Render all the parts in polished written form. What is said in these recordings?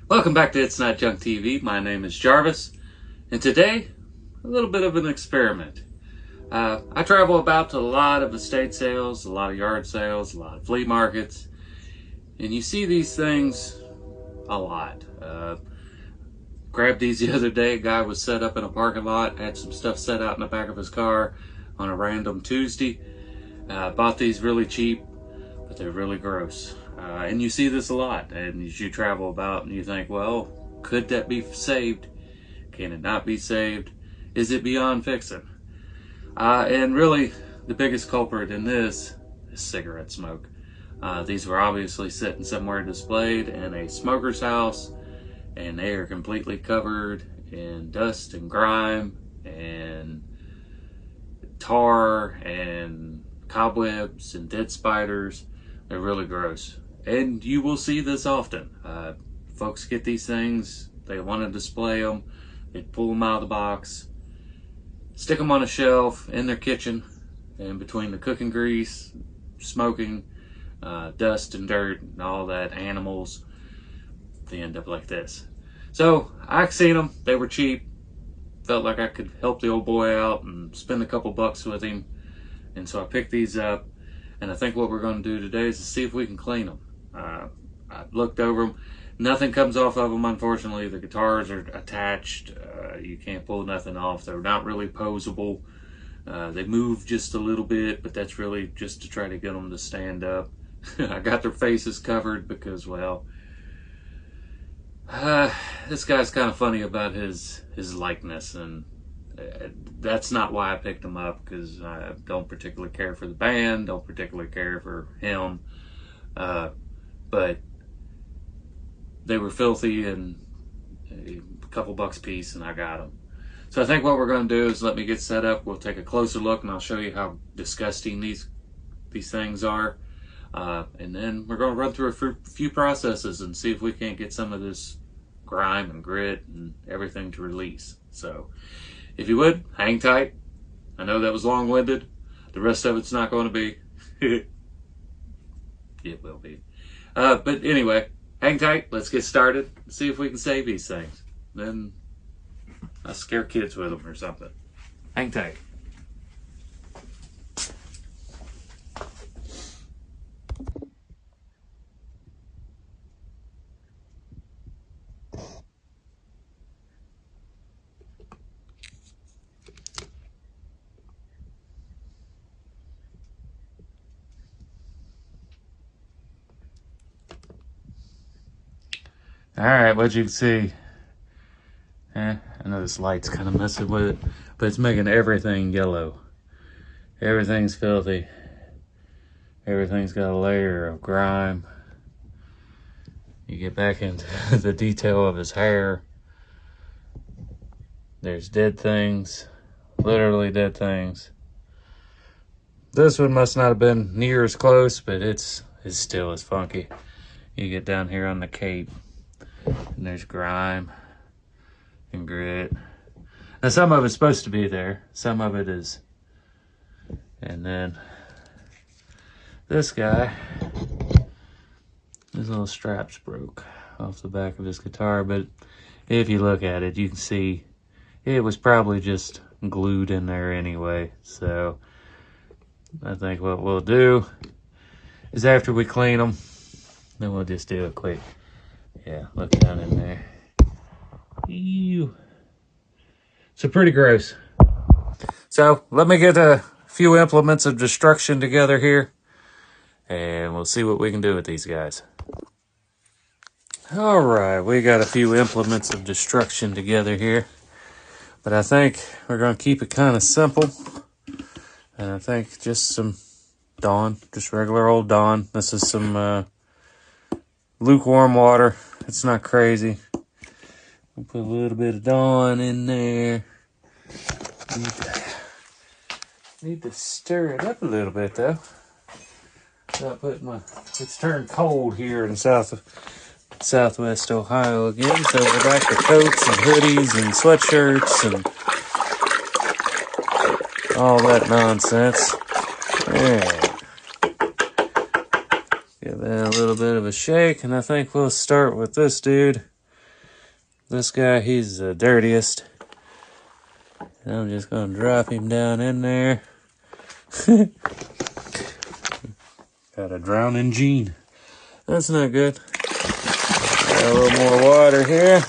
Welcome back to It's Not Junk TV. My name is Jarvis, and today, a little bit of an experiment. I travel about to a lot of estate sales, a lot of yard sales, a lot of flea markets, and you see these things a lot. Grabbed these the other day. A guy was set up in a parking lot, had some stuff set out in the back of his car on a random Tuesday. Bought these really cheap, but they're really gross. And you see this a lot, and as you travel about and you think, well, could that be saved? Can it not be saved? Is it beyond fixing? And really, the biggest culprit in this is cigarette smoke. These were obviously sitting somewhere displayed in a smoker's house, and they are completely covered in dust and grime and tar and cobwebs and dead spiders. They're really gross. And you will see this often. Folks get these things, they want to display them, they pull them out of the box, stick them on a shelf in their kitchen, and between the cooking grease, smoking, dust and dirt and all that, animals, they end up like this. So I seen them, they were cheap, felt like I could help the old boy out and spend a couple bucks with him, and so I picked these up. And I think what we're going to do today is to see if we can clean them. I looked over them. Nothing comes off of them, unfortunately. The guitars are attached. You can't pull nothing off. They're not really posable. They move just a little bit, but that's really just to try to get them to stand up. I got their faces covered because, well, this guy's kind of funny about his likeness, and that's not why I picked him up, because I don't particularly care for the band, don't particularly care for him, but they were filthy and a couple bucks a piece, and I got them. So I think what we're going to do is let me get set up. We'll take a closer look, and I'll show you how disgusting these things are, and then we're going to run through a few processes and see if we can't get some of this grime and grit and everything to release. So if you would, hang tight. I know that was long-winded. The rest of it's not going to be. It will be. But anyway, hang tight. Let's get started. See if we can save these things. Then I'll scare kids with them or something. Hang tight. All right, what you can see. I know this light's kind of messing with it, but it's making everything yellow. Everything's filthy. Everything's got a layer of grime. You get back into the detail of his hair. There's dead things, literally dead things. This one must not have been near as close, but it's still as funky. You get down here on the cape, and there's grime and grit. Now some of it's supposed to be there, some of it is. And then this guy, his little straps broke off the back of his guitar, but if you look at it, you can see it was probably just glued in there anyway. So I think what we'll do is after we clean them, then we'll just do a quick, yeah, look down in there. Ew. So pretty gross. So let me get a few implements of destruction together here, and we'll see what we can do with these guys. All right, we got a few implements of destruction together here, but I think we're going to keep it kind of simple. And I think just some Dawn, just regular old Dawn. This is some lukewarm water. It's not crazy. We'll put a little bit of Dawn in there. Need to stir it up a little bit though. Not putting it's turned cold here in Southwest Ohio again, so we're back to coats and hoodies and sweatshirts and all that nonsense. Yeah. Give that a little bit of a shake, and I think we'll start with this dude. This guy, he's the dirtiest. And I'm just gonna drop him down in there. Got a drowning Gene. That's not good. Got a little more water here.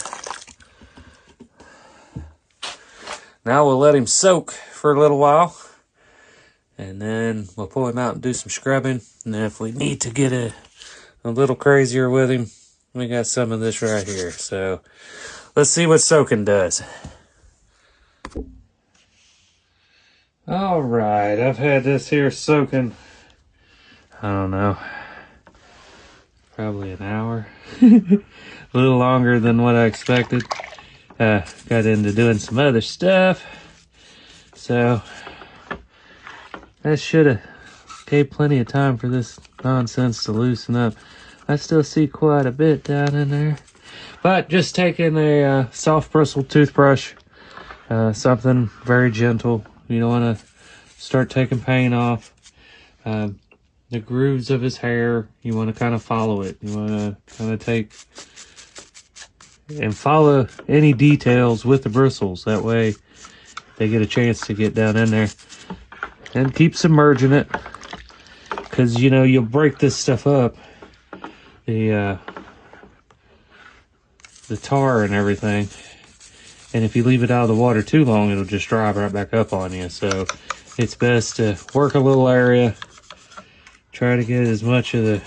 Now we'll let him soak for a little while. And then we'll pull him out and do some scrubbing. And then if we need to get a little crazier with him, we got some of this right here. So let's see what soaking does. All right, I've had this here soaking, I don't know, probably an hour. A little longer than what I expected. Got into doing some other stuff. So that should have gave plenty of time for this nonsense to loosen up. I still see quite a bit down in there. But just taking a soft bristle toothbrush, something very gentle. You don't want to start taking paint off. The grooves of his hair, you want to kind of follow it. You want to kind of take and follow any details with the bristles. That way they get a chance to get down in there. And keep submerging it. Because, you know, you'll break this stuff up. The tar and everything. And if you leave it out of the water too long, it'll just dry right back up on you. So it's best to work a little area, try to get as much of the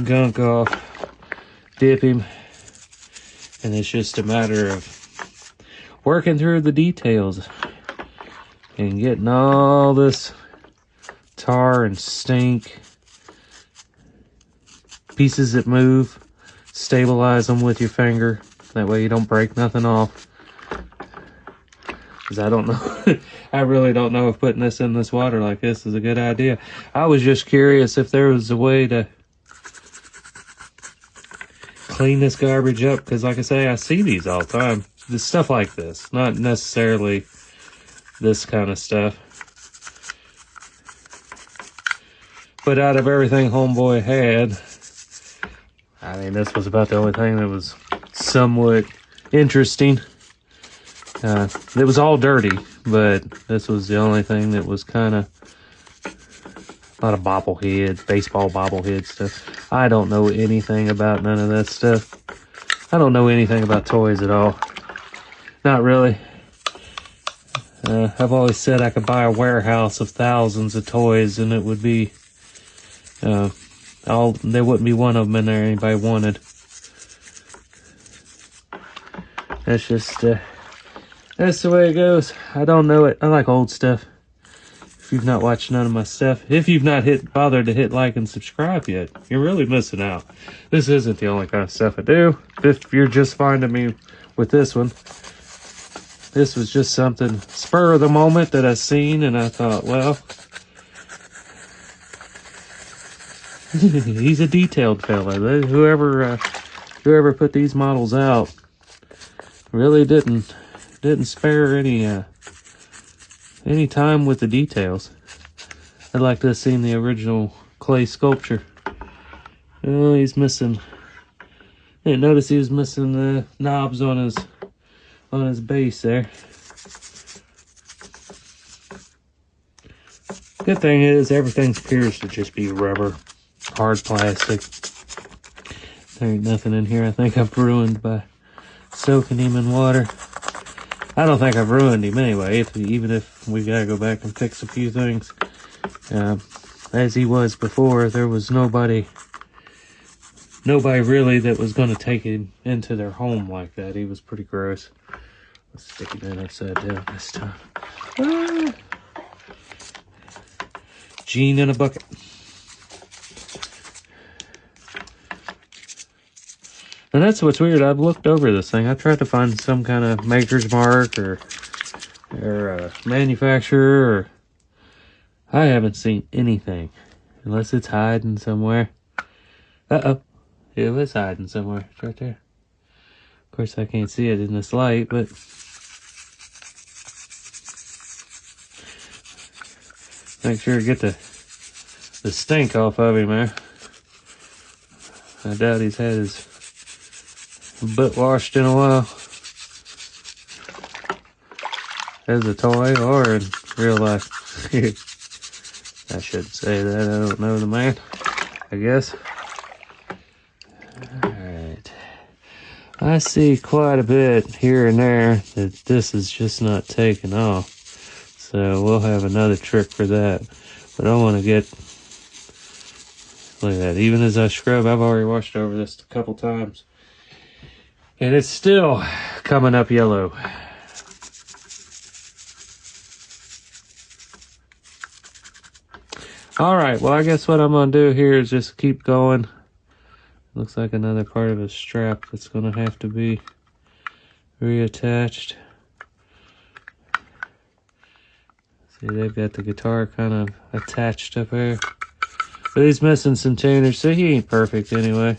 gunk off, dip him, and it's just a matter of working through the details and getting all this tar and stink, pieces that move, stabilize them with your finger. That way you don't break nothing off. Because I don't know, I really don't know if putting this in this water like this is a good idea. I was just curious if there was a way to clean this garbage up. Because like I say, I see these all the time. This stuff like this, not necessarily this kind of stuff. But out of everything Homeboy had, I mean, this was about the only thing that was somewhat interesting. It was all dirty, but this was the only thing that was kind of a lot of bobblehead, baseball bobblehead stuff. I don't know anything about none of that stuff. I don't know anything about toys at all. Not really. I've always said I could buy a warehouse of thousands of toys and it would be, there wouldn't be one of them in there anybody wanted. That's just, that's the way it goes. I don't know it. I like old stuff. If you've not watched none of my stuff, if you've not bothered to hit like and subscribe yet, you're really missing out. This isn't the only kind of stuff I do. If you're just finding me with this one, this was just something spur of the moment that I seen, and I thought, well, he's a detailed fella. Whoever put these models out really didn't spare any time with the details. I'd like to have seen the original clay sculpture. Oh, he's missing. I didn't notice he was missing the knobs on his base there. Good thing is everything appears to just be rubber, hard plastic. There ain't nothing in here I think I've ruined by soaking him in water. I don't think I've ruined him anyway, even if we gotta go back and fix a few things. As he was before, there was nobody really that was gonna take him into their home like that. He was pretty gross. Let's stick him in upside down this time. Ah. Gene in a bucket. And that's what's weird. I've looked over this thing. I tried to find some kind of maker's mark or manufacturer. Or I haven't seen anything. Unless it's hiding somewhere. Uh-oh. It was hiding somewhere. It's right there. Of course, I can't see it in this light, but... make sure to get the stink off of him there. I doubt he's had his butt washed in a while. As a toy or in real life. I shouldn't say that. I don't know the man, I guess. Alright. I see quite a bit here and there that this is just not taking off. So we'll have another trick for that. But I want to get... Look at that. Even as I scrub, I've already washed over this a couple times. And it's still coming up yellow. Alright, well I guess what I'm going to do here is just keep going. Looks like another part of a strap that's going to have to be reattached. See, they've got the guitar kind of attached up here. But he's missing some tuners, so he ain't perfect anyway.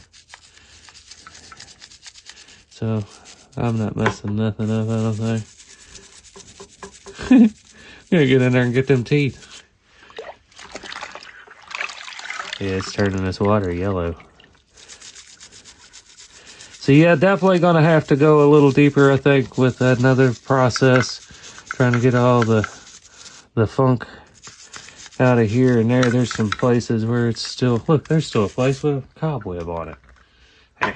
So, I'm not messing nothing up, I don't think. Gonna get in there and get them teeth. Yeah, it's turning this water yellow. So yeah, definitely gonna have to go a little deeper, I think, with another process. Trying to get all the funk out of here and there. There's some places where it's still, look, there's still a place with a cobweb on it. Hey.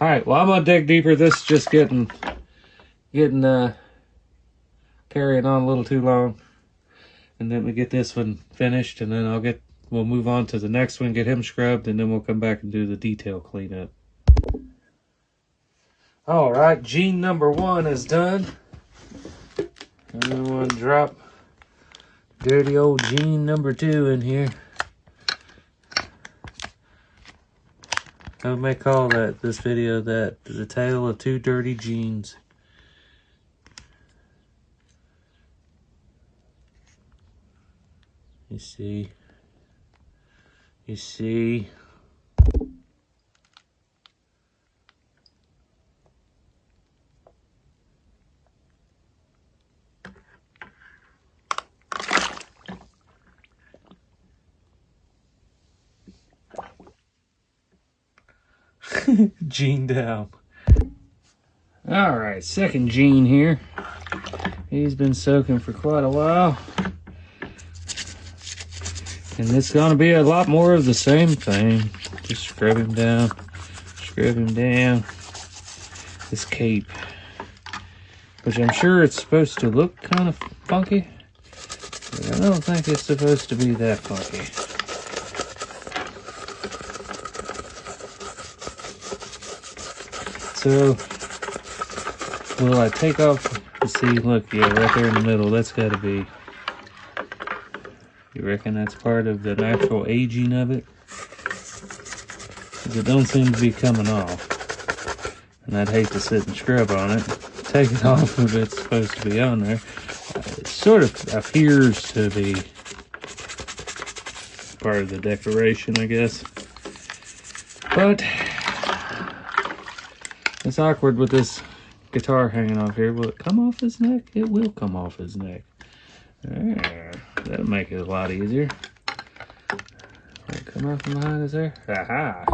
Alright, well I'm gonna dig deeper. This is just getting carrying on a little too long. And then we get this one finished, and then we'll move on to the next one, get him scrubbed, and then we'll come back and do the detail cleanup. Alright, gene number 1 is done. And then we'll drop dirty old gene number 2 in here. I may call this video the tale of 2 dirty genes. You see. Gene down. Alright, second gene here. He's been soaking for quite a while. And it's going to be a lot more of the same thing. Just scrub him down. This cape. Which I'm sure it's supposed to look kind of funky. But I don't think it's supposed to be that funky. So, will I take off? See, look, yeah, right there in the middle. That's got to be... You reckon that's part of the natural aging of it? Because it don't seem to be coming off. And I'd hate to sit and scrub on it. Take it off if it's supposed to be on there. It sort of appears to be part of the decoration, I guess. But it's awkward with this guitar hanging off here. Will it come off his neck? It will come off his neck. There. That'll make it a lot easier. Will it come out from behind his hair? Aha!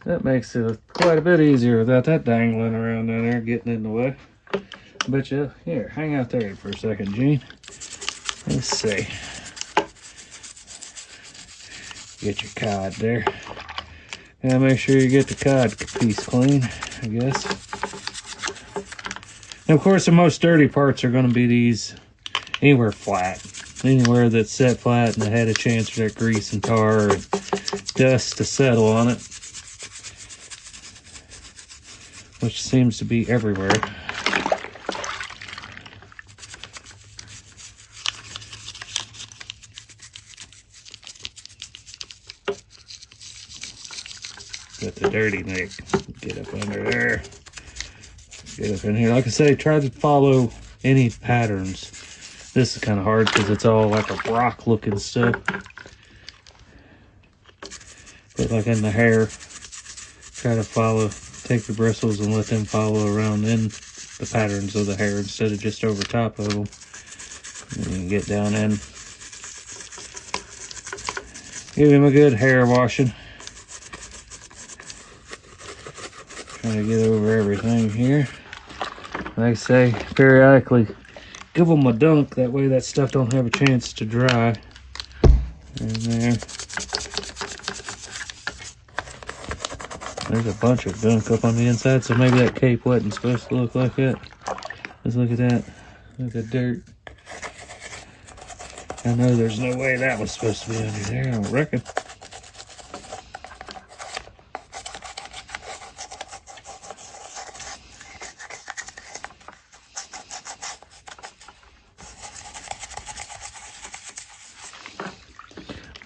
That makes it quite a bit easier without that dangling around down there, getting in the way. But here, hang out there for a second, Gene. Let's see. Get your cod there. Gotta make sure you get the cod piece clean, I guess. And of course, the most dirty parts are going to be these anywhere flat. Anywhere that's set flat and had a chance for that grease and tar and dust to settle on it. Which seems to be everywhere. Got the dirty neck. Get up under there. Get up in here. Like I say, try to follow any patterns. This is kind of hard because it's all like a rock looking stuff. But like in the hair, try to follow, take the bristles and let them follow around in the patterns of the hair instead of just over top of them. And you can get down in. Give him a good hair washing. Trying to get over everything here. Like I say, periodically give them a dunk. That way that stuff don't have a chance to dry. And there's a bunch of gunk up on the inside, so maybe that cape wasn't supposed to look like that. Let's look at that. Look at dirt. I know there's no way that was supposed to be under there, I don't reckon.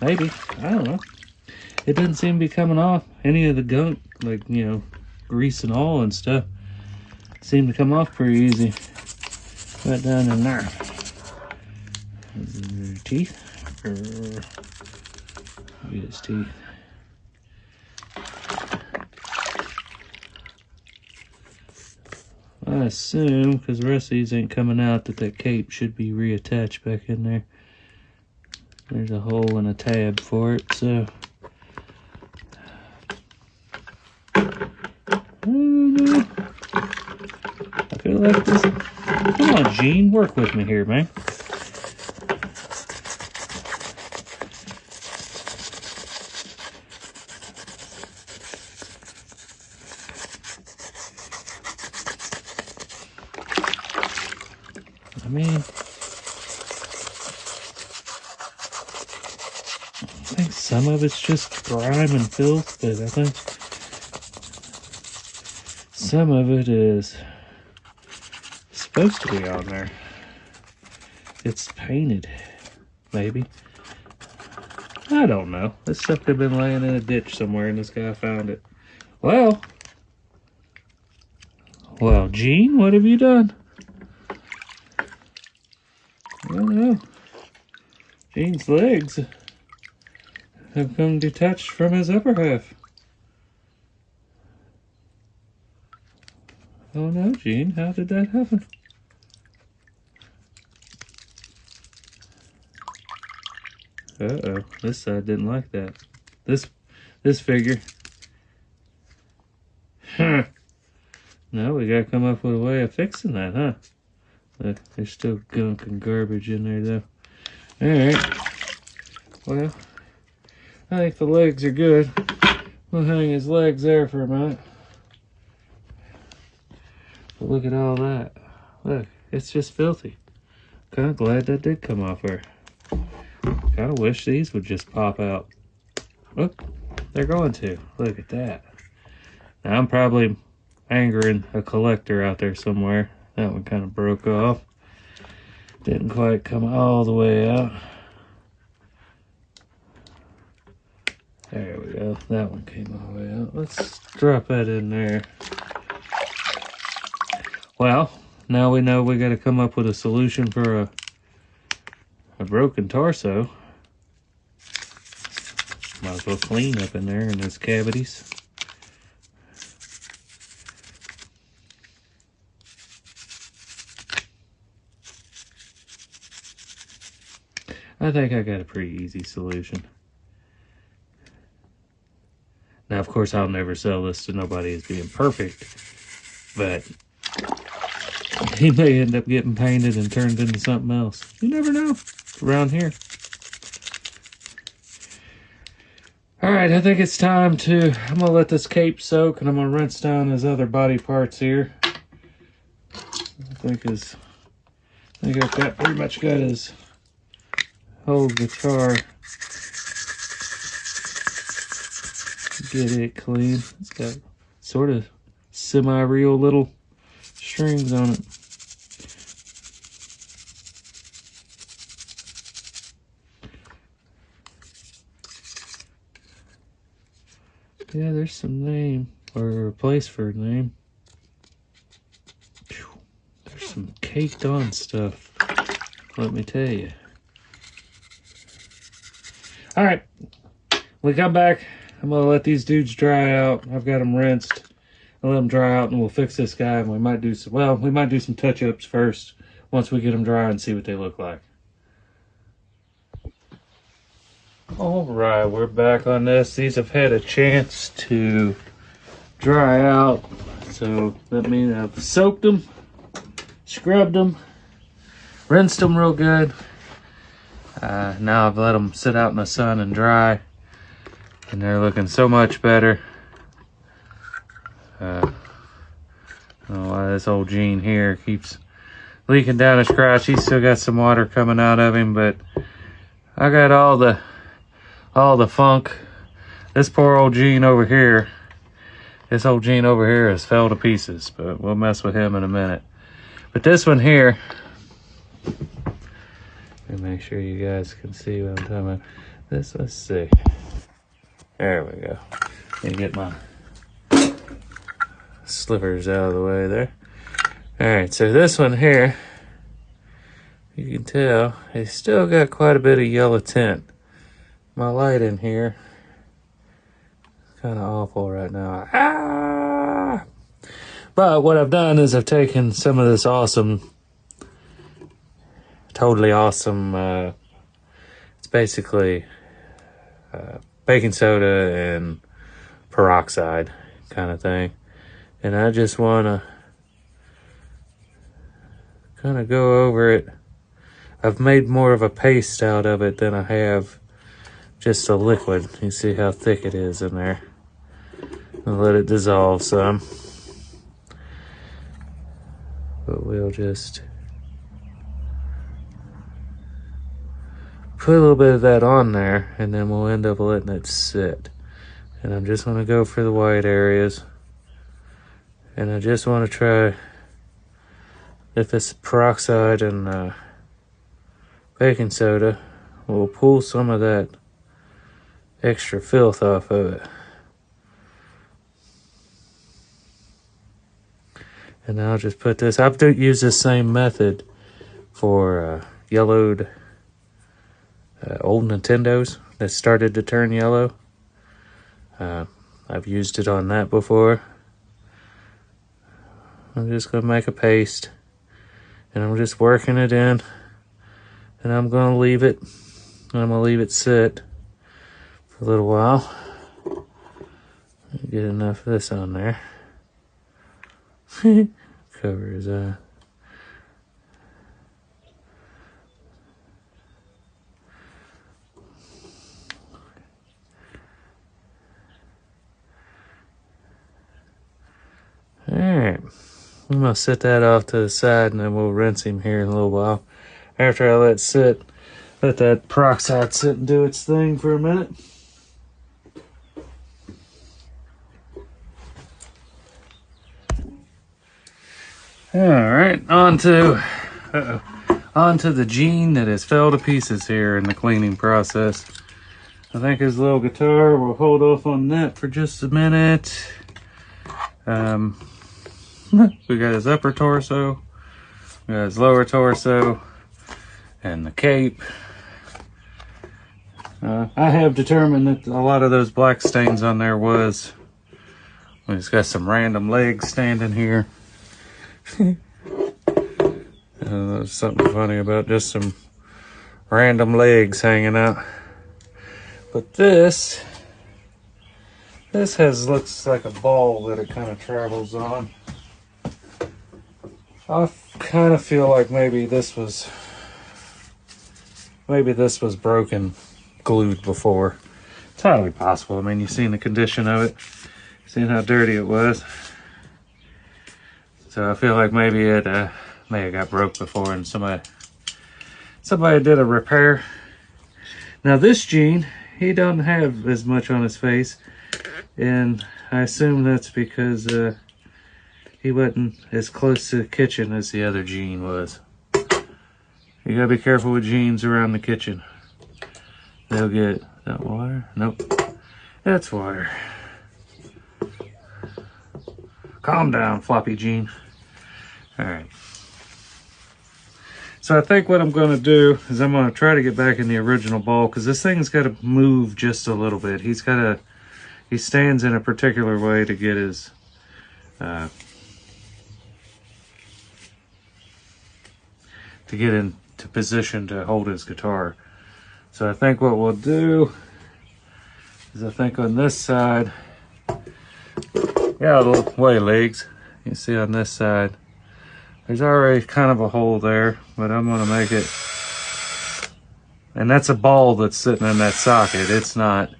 Maybe. I don't know. It doesn't seem to be coming off. Any of the gunk, like, you know, grease and all and stuff, seem to come off pretty easy. Right down in there. Teeth. Look at his teeth. I assume, because the rest of these ain't coming out, that cape should be reattached back in there. There's a hole and a tab for it, so. I feel like this. Come on, Gene, work with me here, man. I mean, I think some of it's just grime and filth, but I think some of it is supposed to be on there. It's painted, maybe. I don't know. This stuff could have been laying in a ditch somewhere and this guy found it. Well, Gene, what have you done? I don't know. Gene's legs have come detached from his upper half. Oh no, Gene, how did that happen? Uh-oh, this side didn't like that. This figure. Huh. No, we gotta come up with a way of fixing that, huh? Look, there's still gunk and garbage in there, though. Alright. Well, I think the legs are good. We'll hang his legs there for a minute. But look at all that. Look, it's just filthy. Kind of glad that did come off her. Kind of wish these would just pop out. Look, they're going to. Look at that. Now, I'm probably angering a collector out there somewhere. That one kind of broke off. Didn't quite come all the way out. There we go. That one came all the way out. Let's drop that in there. Well, now we know we got to come up with a solution for a broken torso. Might as well clean up in there in those cavities. I think I got a pretty easy solution. Now, of course, I'll never sell this to nobody as being perfect, but he may end up getting painted and turned into something else. You never know around here. All right, I think it's time to, I'm gonna let this cape soak and I'm gonna rinse down his other body parts here. I think I've got pretty much got his whole guitar. Get it clean. It's got sort of semi-real little strings on it. Yeah, there's some name, or a place for a name. There's some caked on stuff, let me tell you. All right, when we come back, I'm gonna let these dudes dry out. I've got them rinsed. I'll let them dry out and we'll fix this guy. And we might do some touch-ups first once we get them dry and see what they look like. All right, we're back on this. These have had a chance to dry out. So that means I've soaked them, scrubbed them, rinsed them real good. Now I've let them sit out in the sun and dry, and they're looking so much better. I don't know why this old Gene here keeps leaking down his crotch. He's still got some water coming out of him, but I got all the funk. This poor old Gene over here, this old Gene over here has fell to pieces, but we'll mess with him in a minute. But this one here, let me make sure you guys can see what I'm talking about. This, let's see. There we go. Let me get my slivers out of the way there. Alright, so this one here, you can tell, it's still got quite a bit of yellow tint. My light in here, it's kind of awful right now. Ah! But what I've done is I've taken some of this awesome, totally awesome, it's basically baking soda and peroxide kind of thing. And I just want to kind of go over it. I've made more of a paste out of it than I have just a liquid. You see how thick it is in there. I'll let it dissolve some. But we'll just put a little bit of that on there, and then we'll end up letting it sit. And I'm just going to go for the white areas. And I just want to try, if it's peroxide and baking soda, we'll pull some of that extra filth off of it. And I'll just put this, I've used the same method for yellowed old Nintendos that started to turn yellow. I've used it on that before. I'm just going to make a paste, and I'm just working it in, and I'm going to leave it, and I'm going to leave it sit for a little while. Get enough of this on there. Cover his eye. Alright, I'm going to set that off to the side, and then we'll rinse him here in a little while. After I let that peroxide sit and do its thing for a minute. Alright, on to the Gene that has fell to pieces here in the cleaning process. I think his little guitar, we'll hold off on that for just a minute. We got his upper torso, we got his lower torso, and the cape. I have determined that a lot of those black stains on there was, he's got some random legs standing here. There's something funny about just some random legs hanging out. But this looks like a ball that it kind of travels on. I kind of feel like maybe this was broken, glued before. It's highly possible. I mean, you've seen the condition of it, seen how dirty it was. So I feel like maybe it may have got broke before, and somebody did a repair. Now this Gene, he doesn't have as much on his face, and I assume that's because he wasn't as close to the kitchen as the other Gene was. You gotta be careful with Genes around the kitchen. They'll get, is that water? Nope, that's water. Calm down, floppy Gene. Alright. So I think what I'm going to do is I'm going to try to get back in the original ball, because this thing's got to move just a little bit. He stands in a particular way to get his to get into position to hold his guitar. So I think what we'll do is, I think on this side, got a little way legs. You can see on this side, there's already kind of a hole there, but I'm gonna make it, and that's a ball that's sitting in that socket. It's not,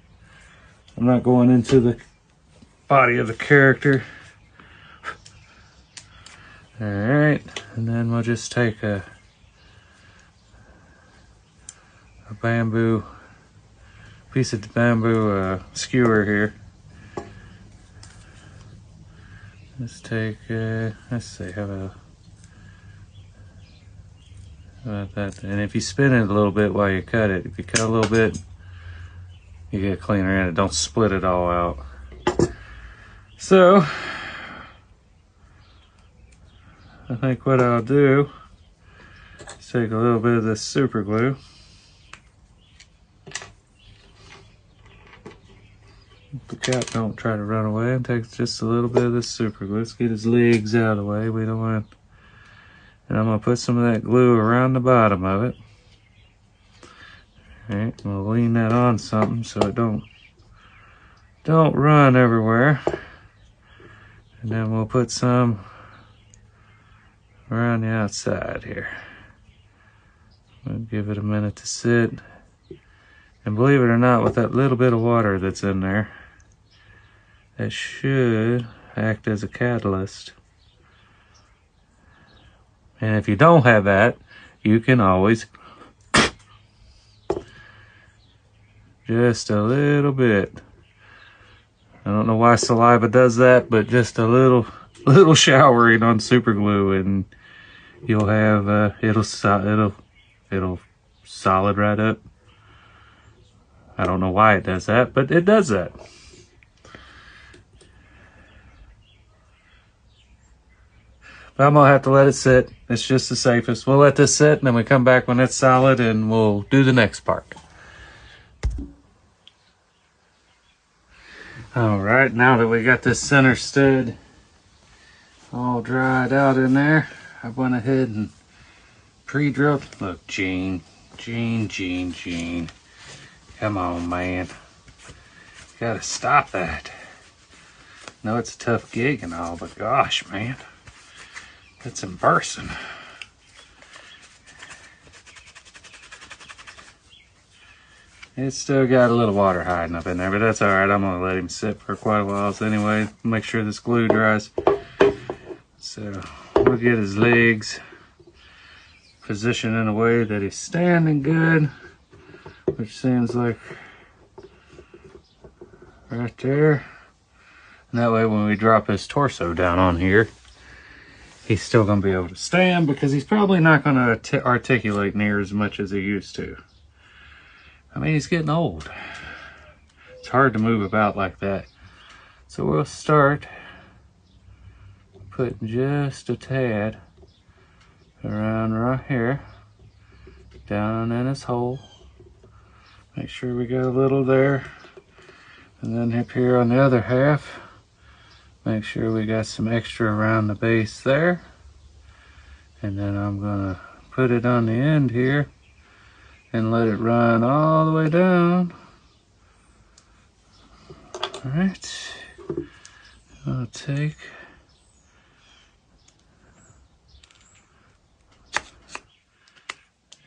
I'm not going into the body of the character. All right, and then we'll just take a bamboo, piece of bamboo skewer here. Let's take, let's see, how about that? And if you spin it a little bit while you cut it, if you cut a little bit, you get a cleaner end. Don't split it all out. So, I think what I'll do is take a little bit of this super glue. The cat don't try to run away, and take just a little bit of this super glue. Let's get his legs out of the way. We don't want, and I'm gonna put some of that glue around the bottom of it. All right, we'll lean that on something so it don't run everywhere. And then we'll put some around the outside here. We'll give it a minute to sit. And believe it or not, with that little bit of water that's in there, that should act as a catalyst. And if you don't have that, you can always just a little bit. I don't know why saliva does that, but just a little showering on super glue, and you'll have it'll solid right up. I don't know why it does that, but it does that. But I'm gonna have to let it sit. It's just the safest. We'll let this sit, and then we come back when it's solid, and we'll do the next part. All right, now that we got this center stud all dried out in there, I went ahead and pre-drilled. Look, Gene. Come on, man. You gotta stop that. I know it's a tough gig and all, but gosh, man. That's embarrassing. It's still got a little water hiding up in there, but that's all right. I'm gonna let him sit for quite a while. So anyway, make sure this glue dries. So we'll get his legs positioned in a way that he's standing good, which seems like right there. And that way when we drop his torso down on here, he's still gonna be able to stand, because he's probably not gonna articulate near as much as he used to. I mean, he's getting old. It's hard to move about like that. So we'll start putting just a tad around right here, down in his hole. Make sure we got a little there. And then up here on the other half, make sure we got some extra around the base there. And then I'm gonna put it on the end here and let it run all the way down. All right, I'll take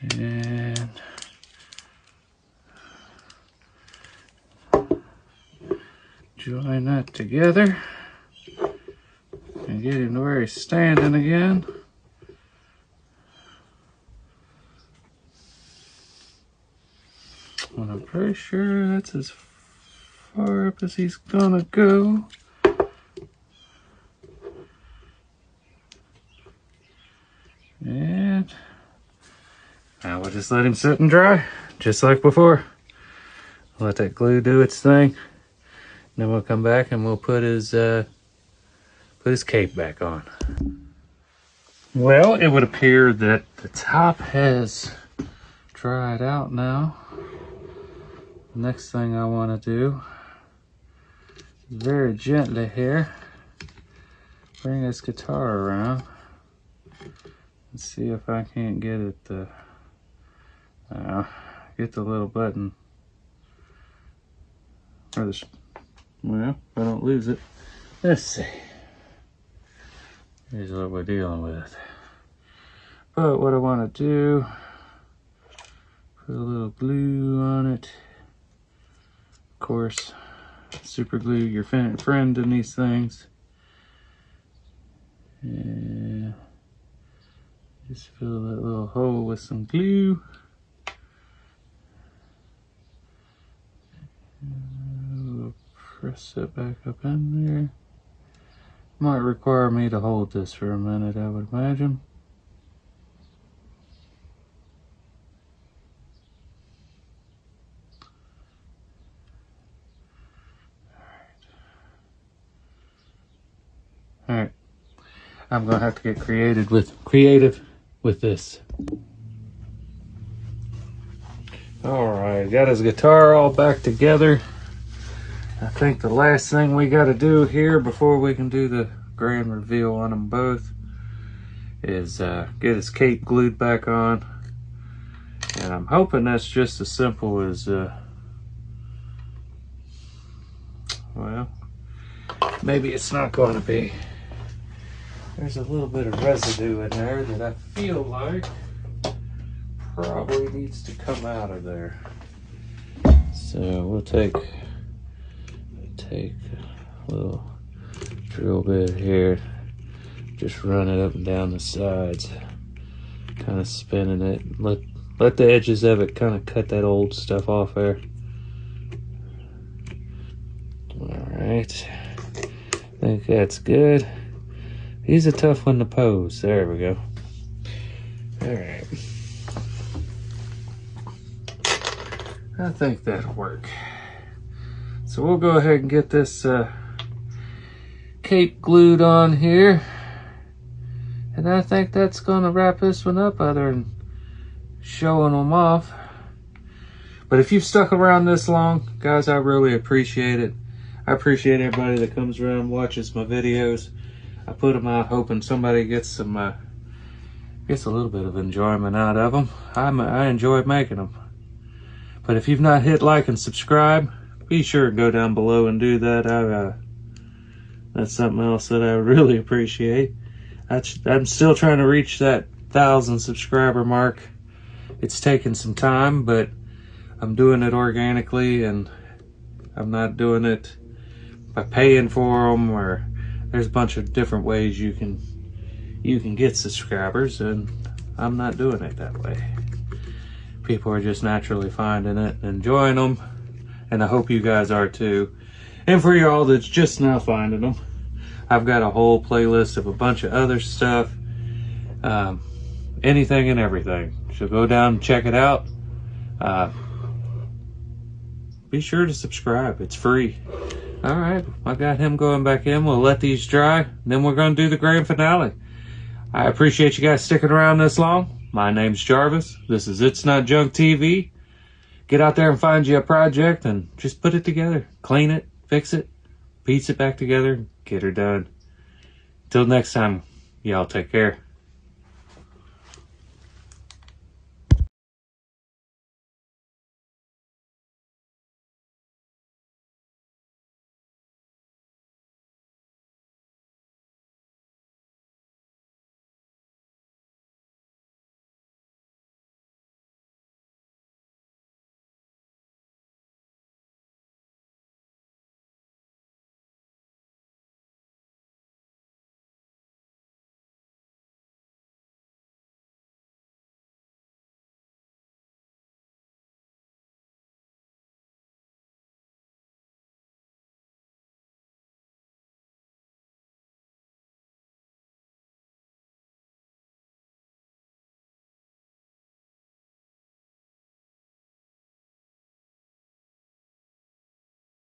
and join that together and get him to where he's standing again. And I'm pretty sure that's as far up as he's gonna go. And now we'll just let him sit and dry, just like before. Let that glue do its thing. Then we'll come back and we'll put his cape back on. Well, it would appear that the top has dried out now. The next thing I want to do is very gently here bring this guitar around and see if I can't get it to get the little button, or the, well, if I don't lose it, Let's see. Here's what we're dealing with. But what I want to do, put a little glue on it. Of course, super glue your friend in these things. And just fill that little hole with some glue. We'll press it back up in there. Might require me to hold this for a minute, I would imagine. Alright. I'm gonna have to get creative with this. Alright, got his guitar all back together. I think the last thing we gotta do here before we can do the grand reveal on them both is get his cape glued back on. And I'm hoping that's just as simple as well, maybe it's not going to be. There's a little bit of residue in there that I feel like probably needs to come out of there. So we'll take a little drill bit here, just run it up and down the sides, kind of spinning it. Let the edges of it kind of cut that old stuff off there. All right, I think that's good. He's a tough one to pose. There we go. All right. I think that'll work. So we'll go ahead and get this cape glued on here. And I think that's going to wrap this one up other than showing them off. But if you've stuck around this long, guys, I really appreciate it. I appreciate everybody that comes around and watches my videos. I put them out hoping somebody gets a little bit of enjoyment out of them. I enjoy making them. But if you've not hit like and subscribe, be sure to go down below and do that. That's something else that I really appreciate. I'm still trying to reach that 1,000 subscriber mark. It's taken some time, but I'm doing it organically, and I'm not doing it by paying for them, or there's a bunch of different ways you can get subscribers, and I'm not doing it that way. People are just naturally finding it and enjoying them, and I hope you guys are too. And for y'all that's just now finding them, I've got a whole playlist of a bunch of other stuff, anything and everything. So go down and check it out. Be sure to subscribe. It's free. All right, I got him going back in. We'll let these dry, then we're going to do the grand finale. I appreciate you guys sticking around this long. My name's Jarvis. This is It's Not Junk TV. Get out there and find you a project and just put it together. Clean it, fix it, piece it back together, get her done. Till next time, y'all take care.